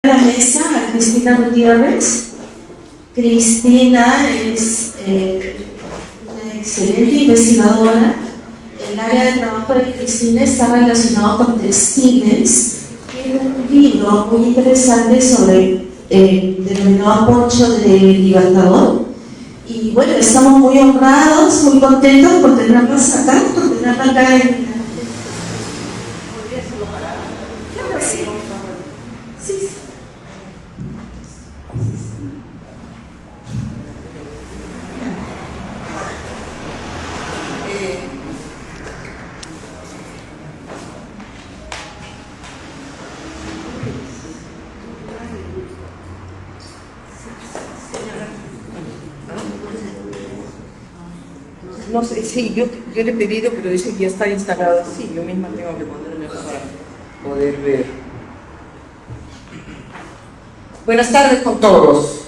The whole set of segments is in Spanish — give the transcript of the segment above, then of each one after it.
la mesa a Cristina Gutiérrez. Cristina es una excelente investigadora. El área de trabajo de Cristina está relacionado con textiles. Tiene un libro muy interesante sobre denominado Poncho de Libertador. Y bueno, estamos muy honrados, muy contentos por tenerlas acá, en... No sé, sí, yo le he pedido, pero dice que ya está instalado. Sí, yo misma tengo que ponerme para poder ver. Buenas tardes con todos.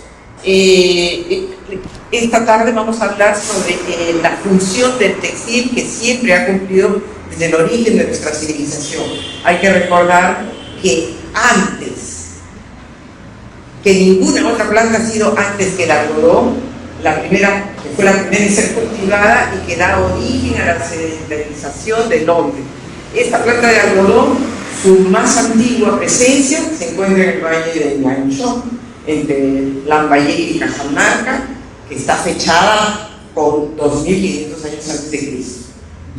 Esta tarde vamos a hablar sobre la función del textil que siempre ha cumplido desde el origen de nuestra civilización. Hay que recordar que antes, que ninguna otra planta ha sido antes que el algodón, la primera, que fue la primera en ser cultivada y que da origen a la sedentarización del hombre. Esta planta de algodón, su más antigua presencia se encuentra en el valle de Ñanchón, entre Lambayeque y Cajamarca, que está fechada con 2500 años antes de Cristo.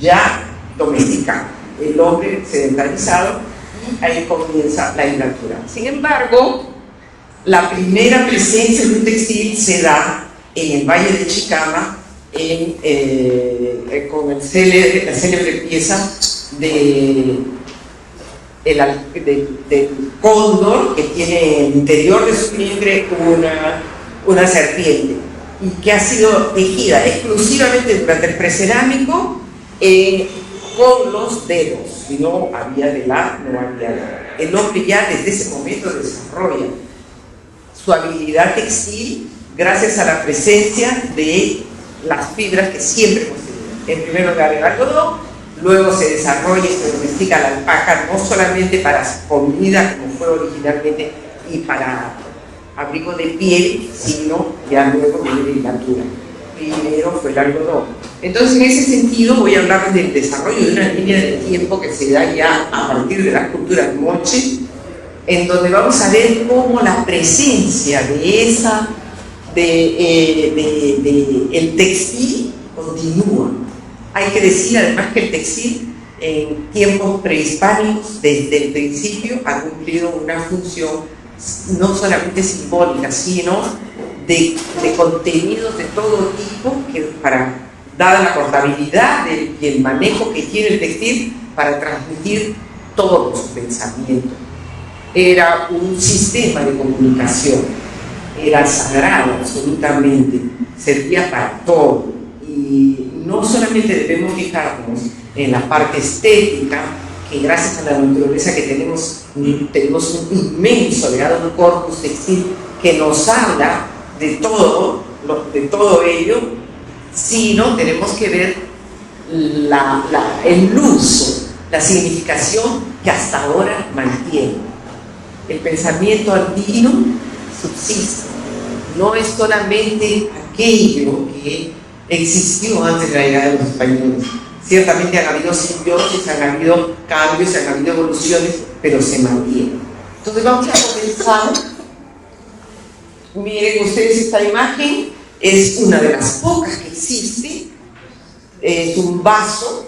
Ya domesticado, el hombre sedentarizado, y ahí comienza la hilatura. Sin embargo, la primera presencia de un textil se da en el Valle de Chicama, con la célebre pieza del cóndor que tiene en el interior de su vientre una serpiente, y que ha sido tejida exclusivamente durante el precerámico con los dedos. Si no había telar, no había nada. El hombre ya desde ese momento desarrolla su habilidad textil gracias a la presencia de las fibras que siempre hemos tenido. En primer lugar el algodón, luego se desarrolla y se domestica la alpaca, no solamente para comida como fue originalmente y para abrigo de piel, sino ya luego de la hilatura. Primero fue el algodón. Entonces, en ese sentido voy a hablar del desarrollo de una línea de tiempo que se da ya a partir de las culturas moche, en donde vamos a ver cómo la presencia de el textil continúa. Hay que decir además que el textil en tiempos prehispánicos desde el principio ha cumplido una función no solamente simbólica, sino de contenidos de todo tipo, que dada la portabilidad y el manejo que tiene el textil, para transmitir todos los pensamientos. Era un sistema de comunicación, era sagrado absolutamente, servía para todo. Y no solamente debemos fijarnos en la parte estética, que gracias a la naturaleza que tenemos un inmenso legado, un corpus textil que nos habla de todo ello, sino tenemos que ver el uso, la significación que hasta ahora mantiene. El pensamiento andino subsiste, no es solamente aquello que existió antes de la llegada de los españoles. Ciertamente han habido simbiosis, han habido cambios, han habido evoluciones, pero se mantiene. Entonces vamos a comenzar. Miren ustedes, esta imagen es una de las pocas que existe. Es un vaso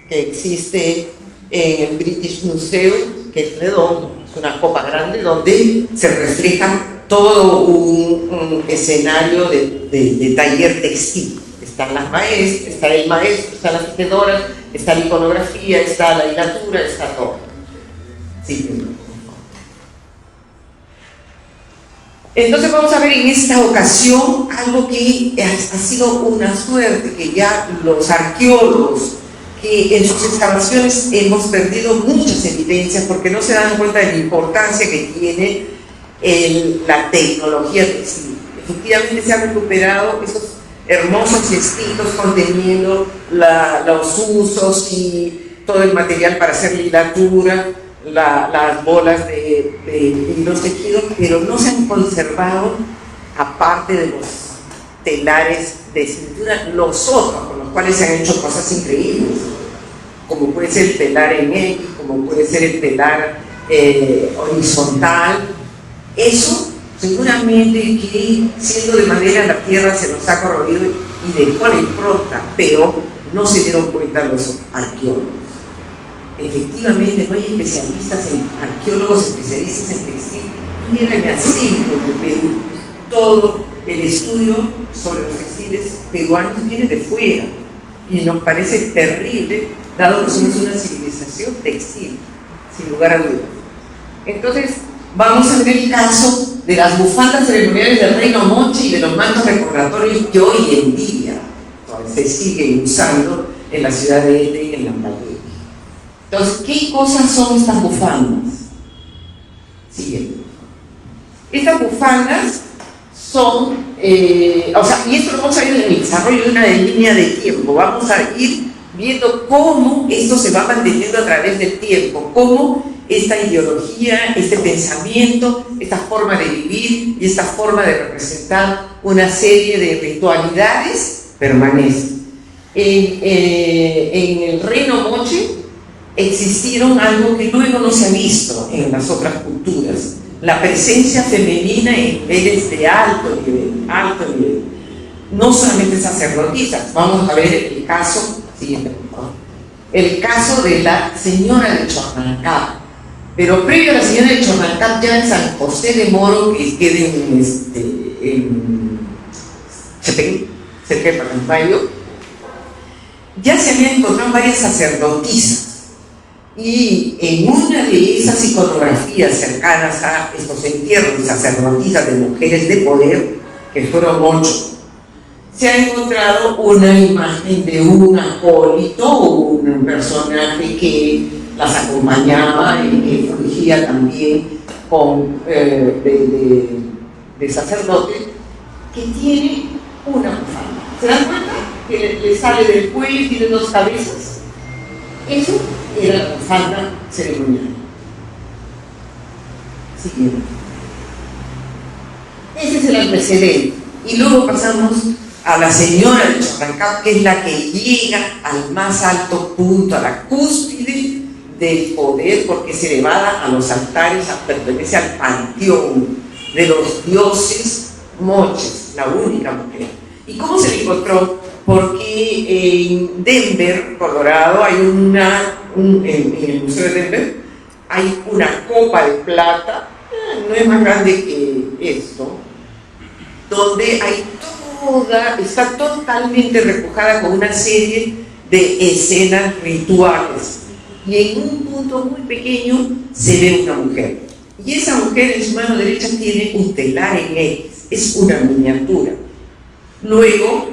que existe en el British Museum, que es redondo, es una copa grande donde se refleja todo un escenario de taller textil. Están las maestras, está el maestro, están las tejedoras, está la iconografía, está la hilatura, está todo. Sí. Entonces vamos a ver en esta ocasión algo que ha sido una suerte, que ya los arqueólogos, que en sus excavaciones hemos perdido muchas evidencias porque no se dan cuenta de la importancia que tiene la tecnología textil. Efectivamente se han recuperado esos hermosos escritos conteniendo los usos y todo el material para hacer la hilatura, las bolas de los tejidos, pero no se han conservado, aparte de los telares de cintura, los otros, con los cuales se han hecho cosas increíbles, como puede ser el telar en X, como puede ser el telar horizontal. Eso seguramente que, siendo de madera, la tierra se nos ha corroído y dejó la impronta, pero no se dieron cuenta los arqueólogos. Efectivamente, no hay arqueólogos especialistas en textil. Miren así, en Perú, todo el estudio sobre los textiles peruanos viene de fuera y nos parece terrible, dado que somos una civilización textil, sin lugar a dudas. Entonces, vamos a ver el caso de las bufandas ceremoniales del reino moche y de los mantos recordatorios que hoy en día se siguen usando en la ciudad de Ete y en Lambayeque. Entonces, ¿qué cosas son estas bufandas? Siguiente. Estas bufandas son, y esto lo vamos a ver en el desarrollo de una línea de tiempo. Vamos a ir viendo cómo esto se va manteniendo a través del tiempo, cómo esta ideología, este pensamiento, esta forma de vivir y esta forma de representar una serie de ritualidades permanece. En el reino moche existieron algo que luego no se ha visto en las otras culturas: la presencia femenina en niveles de alto nivel, no solamente sacerdotisas. Vamos a ver el caso siguiente, por favor. El caso de la señora de Chornancap. Pero previo a la señora de Chornancap, ya en San José de Moro, que queda en Chepén, cerca de Pacambayo, ya se habían encontrado varias sacerdotisas. Y en una de esas iconografías cercanas a estos entierros de sacerdotisas de mujeres de poder, que fueron 8, se ha encontrado una imagen de un acólito, un personaje que las acompañaba y que fungía también de sacerdote, que tiene una bufanda. ¿Se dan cuenta? Que le sale del cuello y tiene 2 cabezas. Eso era la bufanda ceremonial. Siguiente. Ese es el antecedente. Y luego pasamos a la señora de Chornancap, que es la que llega al más alto punto, a la cúspide del poder, porque es elevada a los altares, pertenece al panteón de los dioses moches, la única mujer. ¿Y cómo se le encontró? Porque en Denver, Colorado, hay en el Museo de Denver, hay una copa de plata, no es más grande que esto, donde está totalmente repujada con una serie de escenas rituales. Y en un punto muy pequeño se ve una mujer. Y esa mujer en su mano derecha tiene un telar en X, es una miniatura. Luego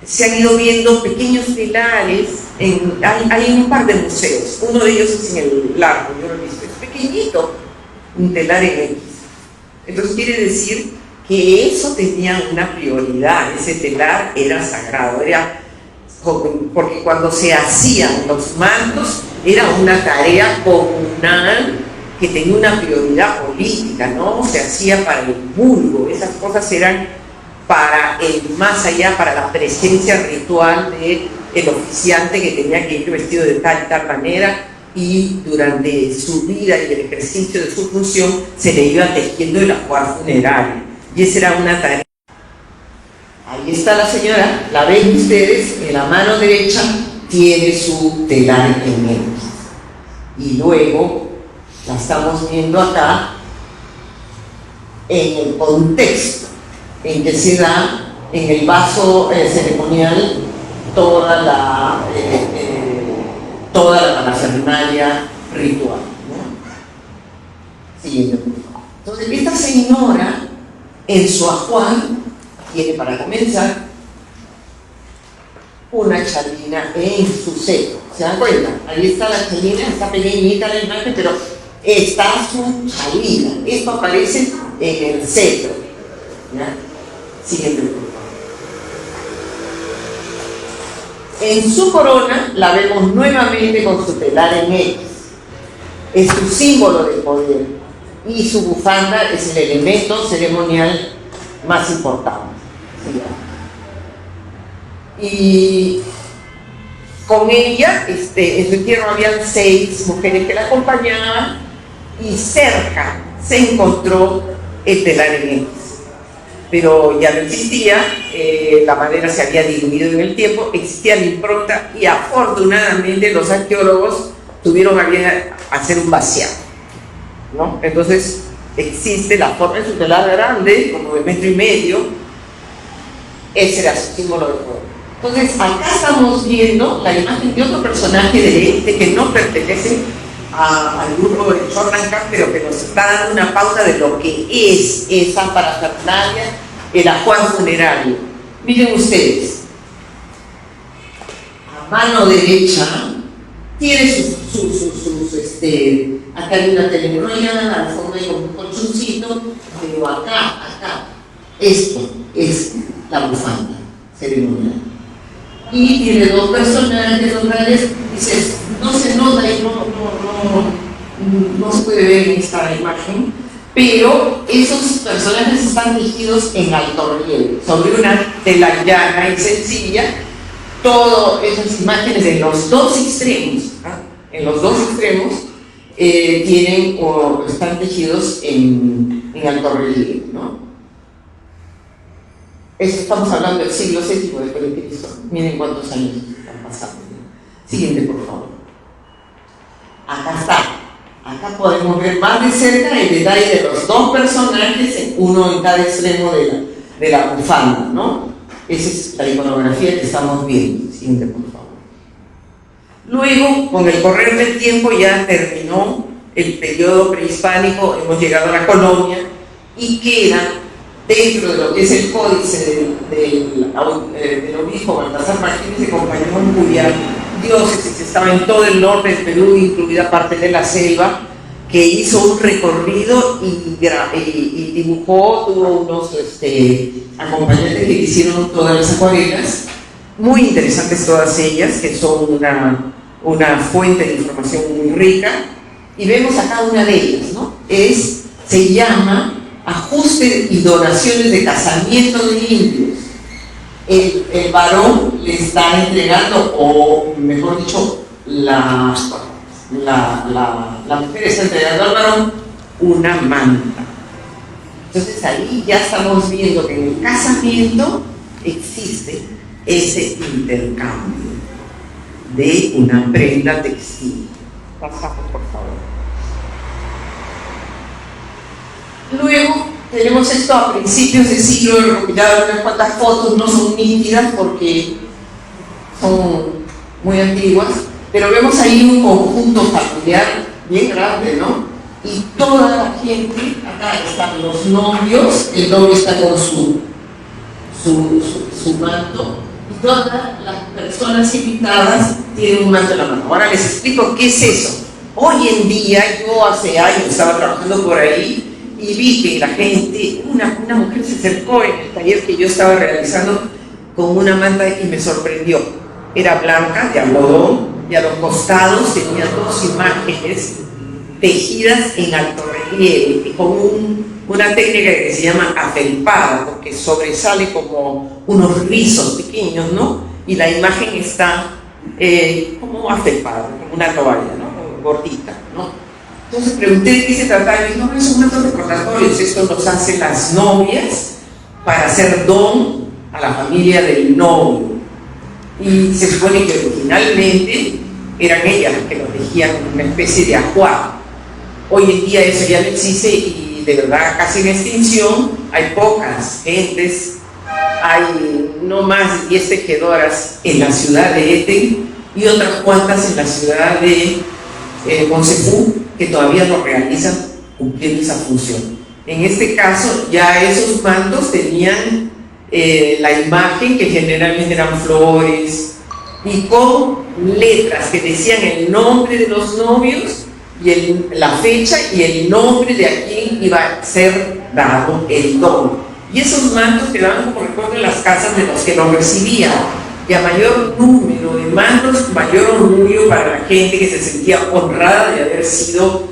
se han ido viendo pequeños telares, hay un par de museos, uno de ellos es en el Largo, yo lo he visto, es pequeñito, un telar en X. Entonces quiere decir que eso tenía una prioridad, ese telar era sagrado, porque cuando se hacían los mantos era una tarea comunal que tenía una prioridad política, ¿no? Se hacía para el vulgo, esas cosas eran para el más allá, para la presencia ritual del oficiante, que tenía que ir vestido de tal y tal manera, y durante su vida y el ejercicio de su función se le iba tejiendo el ajuar funerario, y esa era una tarea. Ahí está la señora, la ven ustedes, en la mano derecha tiene su telar en X. Y luego la estamos viendo acá en el contexto en que se da en el vaso ceremonial toda la parafernalia ritual, ¿no? Siguiente. Entonces, esta señora en su ajuar tiene, para comenzar, una chalina en su cetro. ¿Se dan cuenta? Ahí está la chalina, está pequeñita la imagen, pero está su chalina. Esto aparece en el cetro. ¿Ya? Siguiente, por favor. En su corona la vemos nuevamente con su telar en X. es su símbolo de poder y su bufanda es el elemento ceremonial más importante. Y con ella, en su entierro habían 6 mujeres que la acompañaban y cerca se encontró el telar en X. Pero ya no existía, la madera se había diluido en el tiempo, existía la impronta y afortunadamente los arqueólogos tuvieron a bien hacer un vaciado, ¿no? Entonces existe la forma de su telar grande, como de 1,5 metros, ese era su símbolo de poder. Entonces acá estamos viendo la imagen de otro personaje que no pertenece al grupo de Chorranca, pero que nos está dando una pauta de lo que es esa parafernalia, el ajuar funerario. Miren ustedes, a mano derecha tiene acá hay una telenoela, al fondo hay un colchoncito, pero acá, esto es la bufanda ceremonial. Y tiene 2 personajes, 2 grandes, dices, no se nota y no se puede ver en esta imagen, pero esos personajes están tejidos en alto relieve, sobre una tela llana y sencilla, todas esas imágenes en los 2 extremos, tienen o están tejidos en alto relieve, ¿no? Estamos hablando del siglo VII después de Cristo. Miren cuántos años están pasando. Siguiente, por favor. Acá está. Acá podemos ver más de cerca el detalle de los 2 personajes, uno en cada extremo de la bufanda, ¿no? Esa es la iconografía que estamos viendo. Siguiente, por favor. Luego, con el correr del tiempo, ya terminó el periodo prehispánico, hemos llegado a la colonia y queda dentro de lo que es el códice del obispo Baltasar Martínez de Compañón, cuya diócesis estaba en todo el norte del Perú, incluida parte de la selva, que hizo un recorrido y dibujó, tuvo unos acompañantes que hicieron todas las acuarelas, muy interesantes todas ellas, que son una fuente de información muy rica, y vemos acá una de ellas, ¿no? Se llama Ajuste y donaciones de casamiento de indios. El varón le está entregando, o mejor dicho, la mujer está entregando al varón una manta. Entonces ahí ya estamos viendo que en el casamiento existe ese intercambio de una prenda textil. Pasamos, por favor. Luego tenemos esto a principios de siglo, he recopilado unas cuantas fotos, no son nítidas porque son muy antiguas, pero vemos ahí un conjunto familiar bien grande, ¿no? Y toda la gente, acá están los novios, el novio está con su manto, y todas las personas invitadas tienen un manto en la mano. Ahora les explico qué es eso. Hoy en día, yo hace años estaba trabajando por ahí, y vi que la gente, una mujer se acercó en el taller que yo estaba realizando con una manta y me sorprendió. Era blanca, de algodón, y a los costados tenía 2 imágenes tejidas en alto relieve, con una técnica que se llama afelpada, porque sobresale como unos rizos pequeños, ¿no? Y la imagen está como afelpada, como una toalla, ¿no? Gordita, ¿no? Entonces pregunté de qué se trataba y no, son mantos recordatorios, esto los hacen las novias para hacer don a la familia del novio. Y se supone que originalmente eran ellas las que lo tejían como una especie de ajuar. Hoy en día eso ya no existe y de verdad casi en extinción, hay pocas gentes, hay no más de 10 tejedoras en la ciudad de Eten y otras cuantas en la ciudad de Concefú, que todavía lo realizan cumpliendo esa función. En este caso, ya esos mantos tenían la imagen, que generalmente eran flores, y con letras que decían el nombre de los novios, y la fecha y el nombre de a quien iba a ser dado el don. Y esos mantos quedaban como recuerdo en las casas de los que los recibían. Y a mayor número de mantos, mayor orgullo para la gente que se sentía honrada de haber sido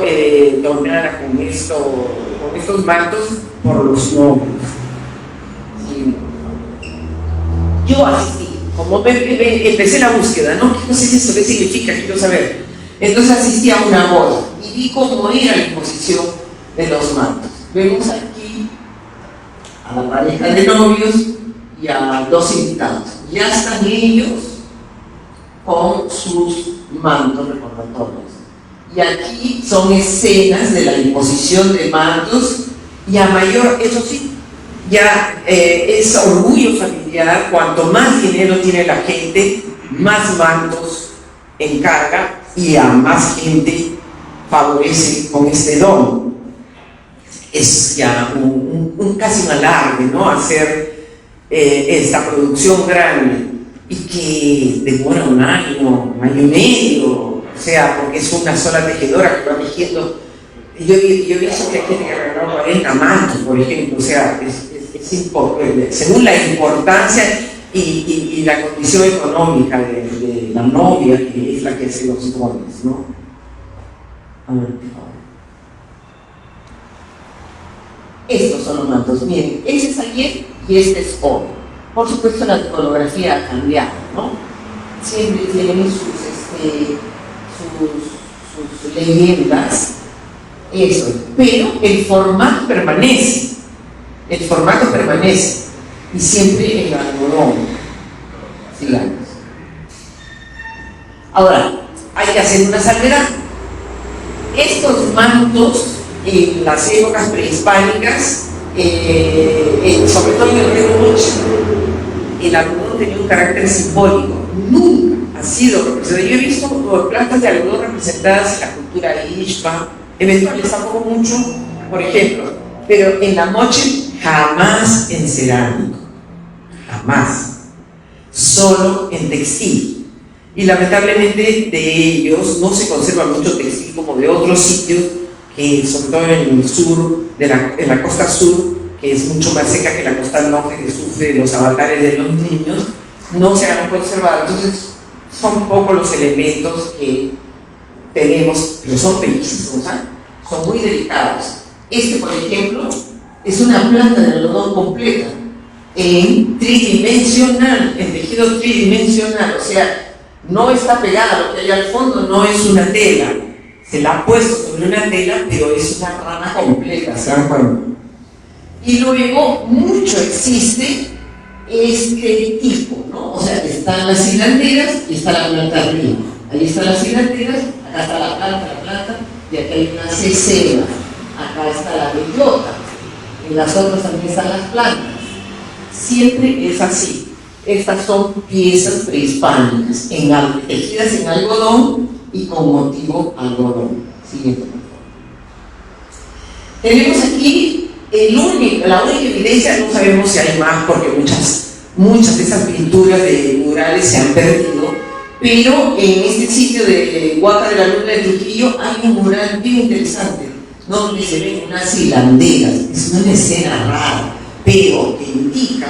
adornada con estos mantos por los nobles. Sí. Yo asistí, como empecé la búsqueda, ¿no? ¿Qué es esto? ¿Qué significa? Quiero saber. Entonces asistí a una boda y vi cómo era la imposición de los mantos. Vemos aquí a la pareja de novios y a dos invitados. Ya están ellos con sus mantos recordatorios. Y aquí son escenas de la imposición de mantos y a mayor, eso sí, ya es orgullo familiar. Cuanto más dinero tiene la gente, más mantos encarga y a más gente favorece con este don. Es ya casi un alarde, ¿no? Hacer esta producción grande y que demora un año y medio, o sea, porque es una sola tejedora que va tejiendo. Yo he visto que hay gente que ha regalado 40 mantos, por ejemplo, o sea, es importante, según la importancia y la condición económica de la novia, que es la que se los pone, ¿no? A ver, por favor. Estos son los mantos. Miren, ese es ayer y este es hoy. Por supuesto, la iconografía ha cambiado, ¿no? Siempre tienen sus leyendas, eso, pero el formato permanece. El formato permanece y siempre el algodón. Sigamos. Ahora, hay que hacer una salvedad. Estos mantos en las épocas prehispánicas, sobre todo en el Reino Unido, el algodón tenía un carácter simbólico. Nunca ha sido representado. Yo he visto plantas de algodón representadas en la cultura ishpa, eventualmente tampoco mucho, por ejemplo, pero en la moche jamás en cerámico, jamás, solo en textil. Y lamentablemente de ellos no se conserva mucho textil como de otros sitios, que sobre todo en el sur, en la costa sur, que es mucho más seca que la costa norte, que sufre los avatares de los niños, no se han conservado. Entonces son pocos los elementos que tenemos, pero son bellísimos, ¿eh? Son muy delicados. Este, por ejemplo, es una planta de algodón completa, en tridimensional, en tejido tridimensional, o sea, no está pegada, lo que hay al fondo no es una tela, se la ha puesto sobre una tela, pero es una rama completa, ¿se dan cuenta? Y luego, mucho existe este tipo, ¿no? O sea, están las hilanderas y está la planta arriba. Ahí están las hilanderas, acá está la planta, y acá hay una cesera, acá está la bellota, en las otras también están las plantas. Siempre es así. Estas son piezas prehispánicas, tejidas en algodón y con motivo algodón. Siguiente, por favor. Tenemos aquí la única evidencia, no sabemos si hay más porque muchas de esas pinturas de murales se han perdido, pero en este sitio de Huaca de la Luna de Trujillo hay un mural bien interesante donde se ven unas hilanderas. Es una escena rara, pero que indica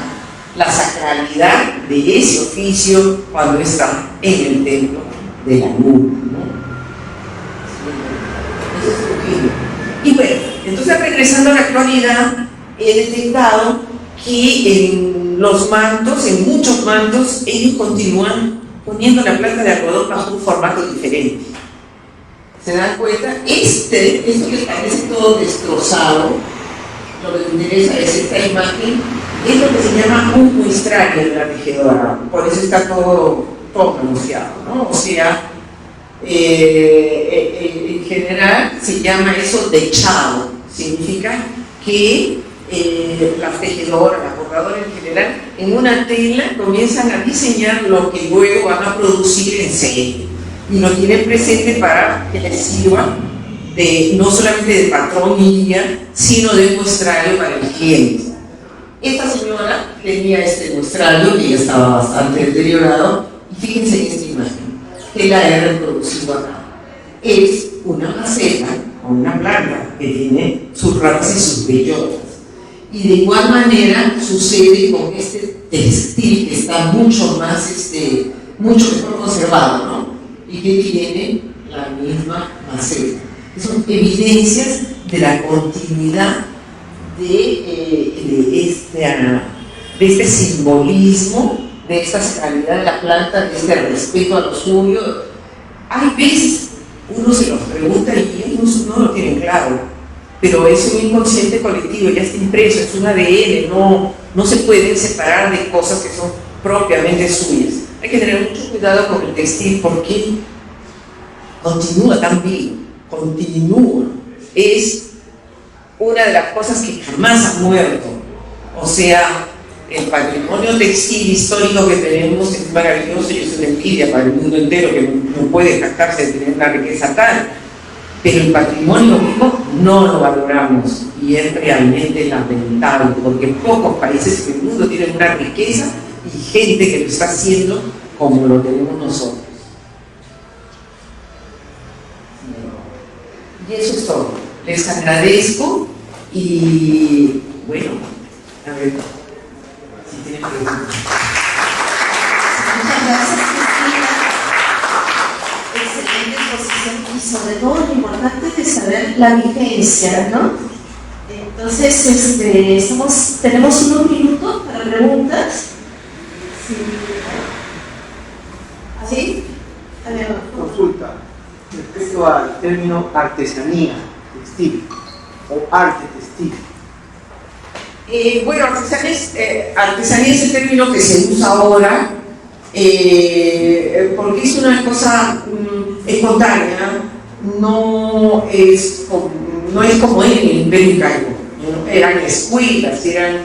la sacralidad de ese oficio cuando está en el templo de la luna, ¿no? Eso es Trujillo. Y bueno, entonces regresando a la actualidad, he detectado que en los mantos, en muchos mantos, ellos continúan poniendo la planta de algodón bajo un formato diferente. ¿Se dan cuenta? Esto que parece todo destrozado, lo que me interesa es esta imagen, es lo que se llama un muestrario de la tejedora, por eso está todo pronunciado, ¿no? O sea, en general se llama eso dechado, significa que las tejedoras, las bordadoras en general, en una tela comienzan a diseñar lo que luego van a producir en serie y lo tienen presente para que les sirva no solamente de patrón y guía, sino de muestrario para el cliente. Esta señora tenía este muestrario que ya estaba bastante deteriorado y fíjense en esta imagen que la he reproducido acá. Es una maceta o una planta que tiene sus ramas y sus bellotas. Y de igual manera sucede con este textil que está mucho más, mucho mejor conservado, ¿no? Y que tiene la misma maceta. Son evidencias de la continuidad de este simbolismo, de esta sacralidad de la planta, de este respeto a lo suyo. Hay veces uno se los pregunta y ellos no lo tienen claro, pero es un inconsciente colectivo, ya está impreso, es un ADN, no se pueden separar de cosas que son propiamente suyas. Hay que tener mucho cuidado con el textil porque continúa tan vivo, continúa. Es una de las cosas que jamás ha muerto. O sea, el patrimonio textil histórico que tenemos es maravilloso y es una envidia para el mundo entero que no puede jactarse de tener una riqueza tal. Pero el patrimonio vivo no lo valoramos y es realmente lamentable porque pocos países del mundo tienen una riqueza y gente que lo está haciendo como lo tenemos nosotros. Y eso es todo. Les agradezco y bueno, a ver si tienen preguntas. Muchas gracias, Cristina. Excelente exposición y sobre todo lo importante es saber la vigencia, ¿no? Entonces, tenemos unos minutos para preguntas. ¿Sí? Consulta respecto al término artesanía textil o arte textil. Bueno, artesanía es el término que se usa ahora porque es una cosa espontánea, no es como en el Imperio Incaico, ¿no? Eran escuelas, eran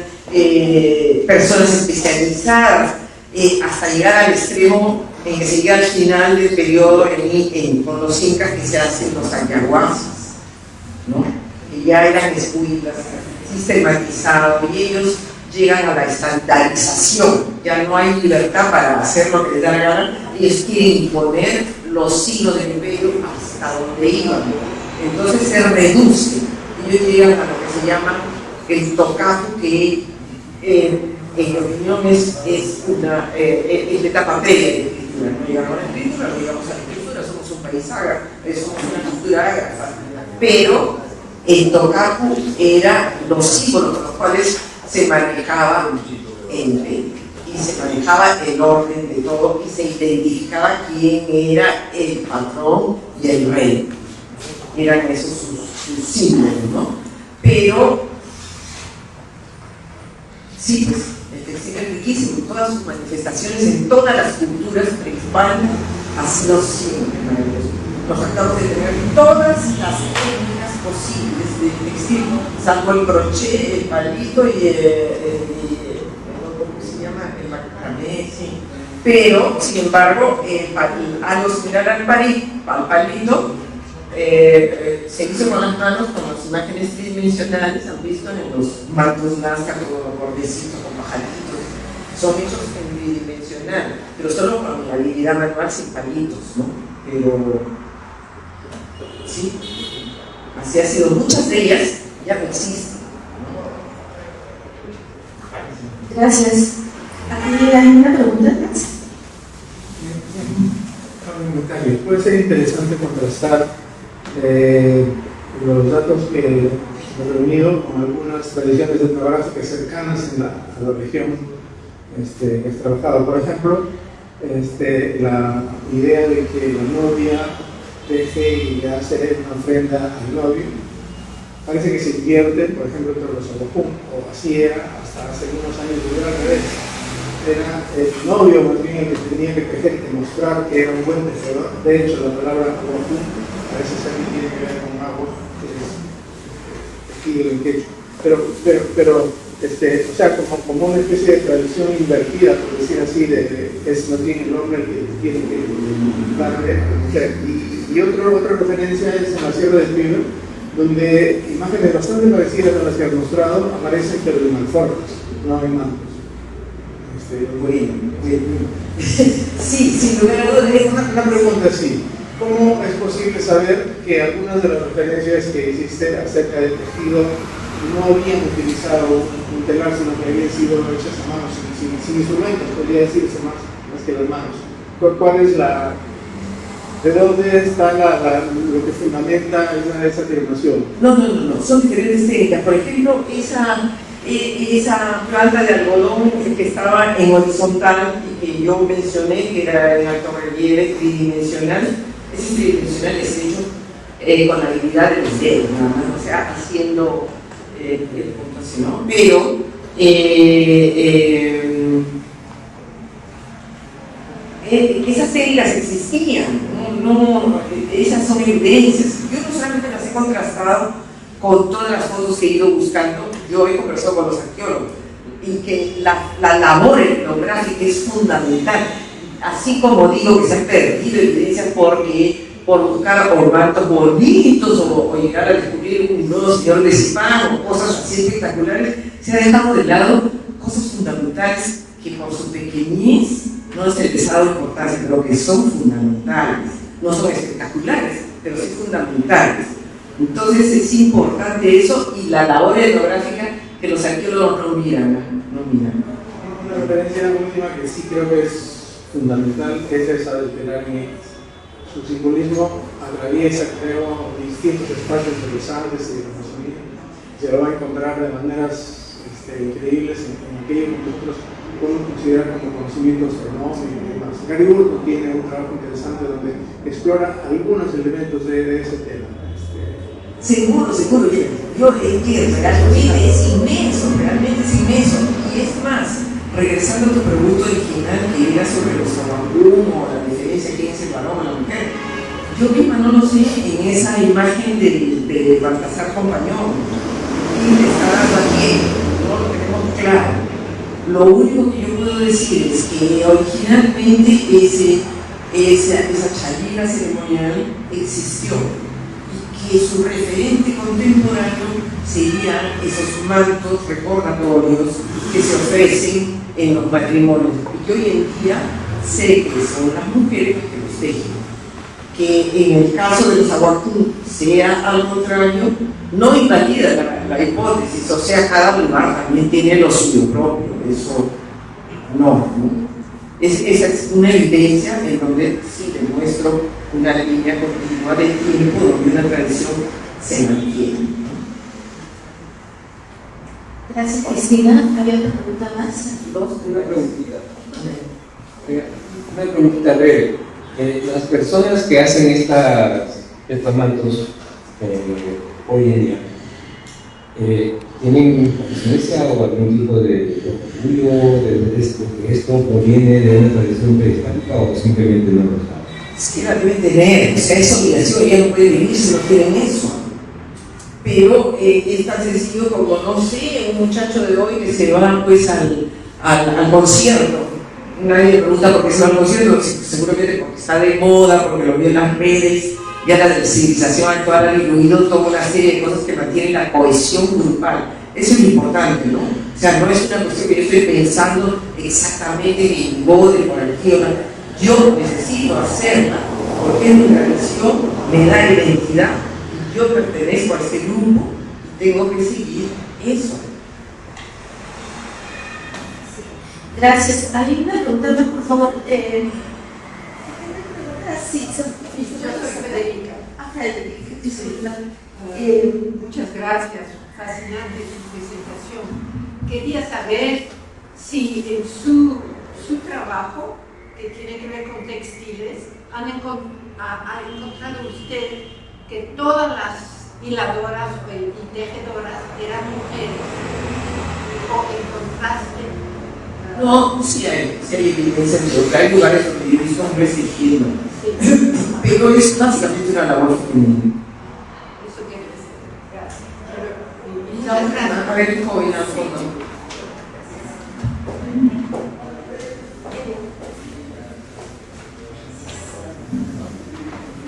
personas especializadas, hasta llegar al extremo en que se llega al final del periodo con los incas que se hacen los ayahuascas, ¿no? Que ya eran escuelas sistematizados y ellos llegan a la estandarización, ya no hay libertad para hacer lo que les da la gana, ellos quieren imponer los siglos del imperio hasta donde iban, entonces se reduce, ellos llegan a lo que se llama el tocapu, que en mi opinión es la etapa previa de la escritura, no llegamos a la escritura, no llegamos a la escritura, somos un país ágrafe, somos una cultura ágrafa, pero el tocapu era los símbolos con los cuales se manejaba el imperio y se manejaba el orden de todo y se identificaba quién era el patrón y el rey. Eran esos sus símbolos, ¿no? Pero sí, pues, el textil es riquísimo, todas sus manifestaciones en todas las culturas principales ha sido siempre maravilloso. Nos acabamos de tener todas las técnicas posibles de textil, salvo el crochet, el palito y ¿cómo se llama? El macramé, sí. Pero, sin embargo, algo similar al palito se hizo con las manos, con las imágenes tridimensionales, han visto en los mantos Nazca con bordecitos, con pajaritos, son hechos en tridimensional, pero solo con la habilidad manual sin palitos, ¿no? Pero sí, así ha sido, muchas de ellas ya no existen. Gracias. ¿Aquí hay una pregunta más? Puede ser interesante contrastar los datos que hemos reunido con algunas tradiciones etnográficas cercanas a la región que has trabajado. Por ejemplo, la idea de que la novia deje y le hace una ofrenda al novio, parece que se invierte, por ejemplo, entre los Abojún, o así era hasta hace unos años, era al revés. Era el novio más bien el que tenía que tejer y demostrar que era un buen tejedor. De hecho, la palabra Abojún parece ser que tiene que ver con agua, que es tejido en quechua. Pero o sea, como una especie de tradición invertida, por decir así, no tiene el hombre que tiene que darle a la mujer. Y otra referencia es en la Sierra del Pibe, donde imágenes bastante parecidas a las que has mostrado aparecen, pero en alforjas, no en mantos. Bueno, sí, sin lugar a dudas. Una pregunta así: ¿cómo es posible saber que algunas de las referencias que hiciste acerca del tejido no habían utilizado un telar, sino que habían sido hechas a mano, sin instrumentos, podría decirse más que las manos. ¿Cuál es ¿de dónde está lo que fundamenta esa afirmación? No, son diferentes técnicas. Por ejemplo, esa planta de algodón que estaba en horizontal y que yo mencioné, que era en alto relieve tridimensional, ese tridimensional es hecho con la habilidad de los dedos, nada más, o sea, haciendo el punto así, ¿no? Pero esas técnicas existían, no, esas son evidencias. Yo no solamente las he contrastado con todas las fotos que he ido buscando, yo he conversado con los arqueólogos, y que la labor etnográfica es fundamental, así como digo que se han perdido evidencias por buscar ornatos bonitos o llegar a descubrir un nuevo señor de Zipán o cosas así espectaculares, se ha dejado de lado cosas fundamentales que por su pequeñez no se les ha dado importancia, pero que son fundamentales, no son espectaculares, pero sí fundamentales. Entonces es importante eso, y la labor etnográfica que los arqueólogos no miran. Una referencia última que sí creo que es fundamental es esa del telar en X. Su simbolismo atraviesa, creo, distintos espacios de los Andes y de la Amazonía. Se lo va a encontrar de maneras increíbles en aquello que nosotros podemos considerar como conocimientos astronómicos y demás. Gary Burton tiene un trabajo interesante donde explora algunos elementos de ese tema. Seguro, yo entiendo, realmente es inmenso, y es más, regresando a tu pregunta original que era sobre los Oahuum o la diferencia que es el varón o la mujer, yo misma no lo sé en esa imagen de Baltasar Compañón, y le está dando aquí, no lo tenemos claro. Lo único que yo puedo decir es que originalmente esa chalila ceremonial existió, que su referente contemporáneo serían esos mantos recordatorios que se ofrecen en los matrimonios, y que hoy en día sé que son las mujeres que los tejen. Que en el caso de los Aguacú sea al contrario, no invalida la hipótesis, o sea, cada lugar también tiene lo suyo propio, eso no. Esa es una evidencia en donde sí demuestro una línea continua de tiempo donde una tradición se mantiene. Gracias, Cristina. ¿Había otra pregunta más? Una preguntita breve. Las personas que hacen estos mantos hoy en día, ¿tienen conciencia o algún tipo de orgullo de esto proviene de una tradición prehispánica o simplemente no lo saben? Es que la deben tener, o sea, es obligación, ya no pueden vivir si no quieren eso. Pero es tan sencillo como, no sé, un muchacho de hoy que se va pues al concierto. Nadie le pregunta por qué se va al concierto, seguramente porque está de moda, porque lo vio en las redes, ya la civilización actual ha incluido toda una serie de cosas que mantienen la cohesión grupal. Eso es importante, ¿no? O sea, no es una cuestión que yo estoy pensando exactamente en bode por aquí o no. Yo necesito hacerla porque es mi tradición, me da identidad, y yo pertenezco a este grupo y tengo que seguir eso. Gracias. ¿Alguien me pregunta, por favor? Sí, yo soy Federica. Federica, disculpa. Muchas gracias, fascinante su presentación. Quería saber si en su trabajo, que tiene que ver con textiles, ha encontrado usted que todas las hiladoras y tejedoras eran mujeres, o en contraste. No, sí hay evidencia, porque hay lugares donde yo he visto hombres tejiendo, sí. Pero es básicamente una labor femenina. Eso quiere decir. Gracias. A ver, joven, al fondo.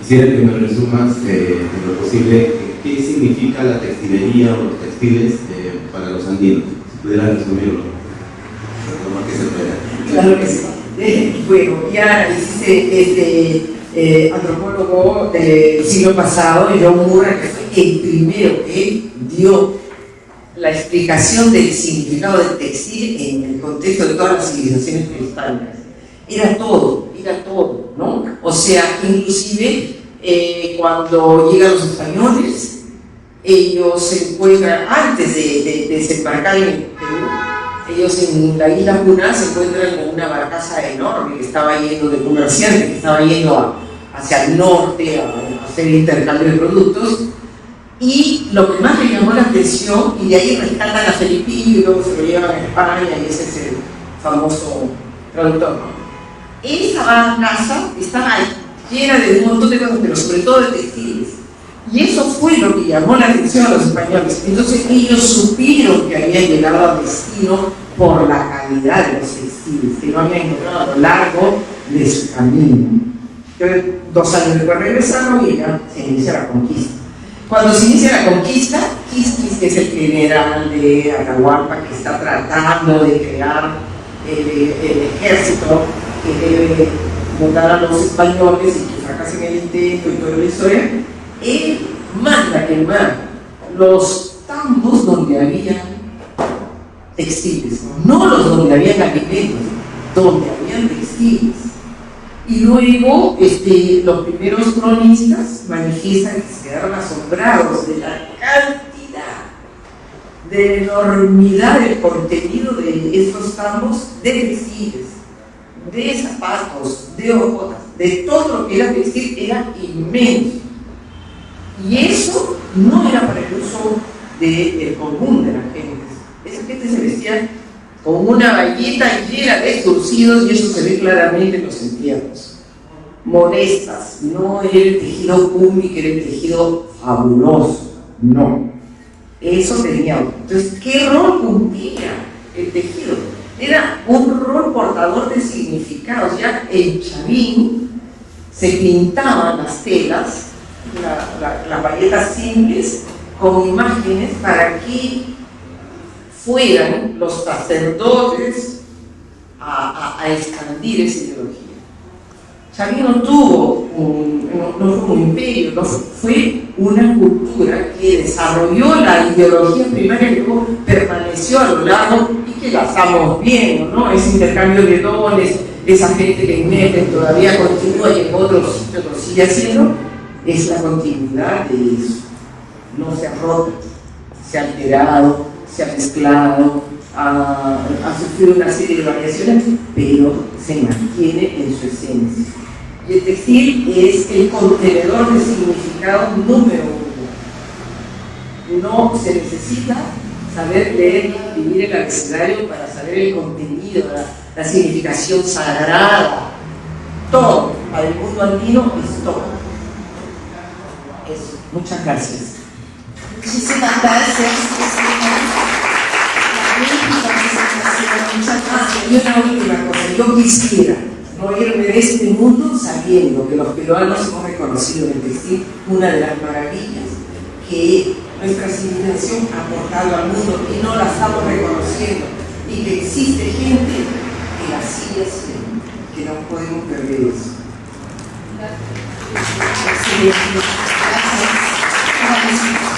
Quisiera que me resumas en lo posible qué significa la textilería o los textiles para los andinos. Si pudieran resumirlo, lo más que se pueda. Claro que sí. Bueno, ya hiciste antropólogo del siglo pasado, John Murray, que fue el primero que dio la explicación del significado del textil en el contexto de todas las civilizaciones prehispánicas. Era todo, ¿no? O sea, inclusive cuando llegan los españoles, ellos se encuentran, antes de desembarcar en Perú, ellos en la isla Puná se encuentran con una barcaza enorme que estaba yendo de comerciantes, que estaba yendo hacia el norte a hacer intercambio de productos. Y lo que más me llamó la atención, y de ahí rescatan a Felipillo y luego se lo llevan a España, y ese es el famoso traductor, ¿no? Esa barcaza estaba llena de un montón de cosas, pero sobre todo de textiles. Y eso fue lo que llamó la atención a los españoles. Entonces ellos supieron que habían llegado al destino por la calidad de los textiles, que no habían encontrado a lo largo de su camino. Entonces, 2 años después regresaron y ya se inicia la conquista. Cuando se inicia la conquista, Quisquis, que es el general de Atahualpa, que está tratando de crear el ejército que debe montar a los españoles y que fracasen el intento y toda la historia, él manda quemar los tambos donde había textiles, no los donde había alimentos, donde habían textiles. Y luego los primeros cronistas manifiestan que se quedaron asombrados de la cantidad, de la enormidad del contenido de estos tambos de textiles, de zapatos, de hojotas, de todo lo que era textil, era inmenso. Y eso no era para el uso del común de la gente. Esa gente se vestía con una bayeta llena de surcidos, y eso se ve claramente en los entierros. Modestas, no era el tejido cumi, que era el tejido fabuloso, no. Eso tenía. Entonces, ¿qué rol cumplía el tejido? Era un rol portador de significados. Ya en Chavín se pintaban las telas, las bayetas simples, con imágenes para que fueran los sacerdotes a expandir esa ideología. Chavín no fue un imperio, no fue una cultura que desarrolló la ideología primaria que luego permaneció a lo largo y que la estamos viendo, ¿no? Ese intercambio de dones, esa gente que en México todavía continúa y en otros sitios lo sigue haciendo, es la continuidad de eso. No se ha roto, se ha alterado, se ha mezclado, ha sufrido una serie de variaciones, pero se mantiene en su esencia. Y el textil es el contenedor de significado número 1. No se necesita saber leer y escribir el abecedario para saber el contenido, la significación sagrada. Todo para el mundo andino es todo. Eso. Muchas gracias. Muchísimas gracias. Y una última cosa, yo quisiera no irme de este mundo sabiendo que los peruanos hemos reconocido en el textil una de las maravillas que nuestra civilización ha aportado al mundo y no la estamos reconociendo, y que existe gente que la sigue haciendo, que no podemos perder eso. Gracias.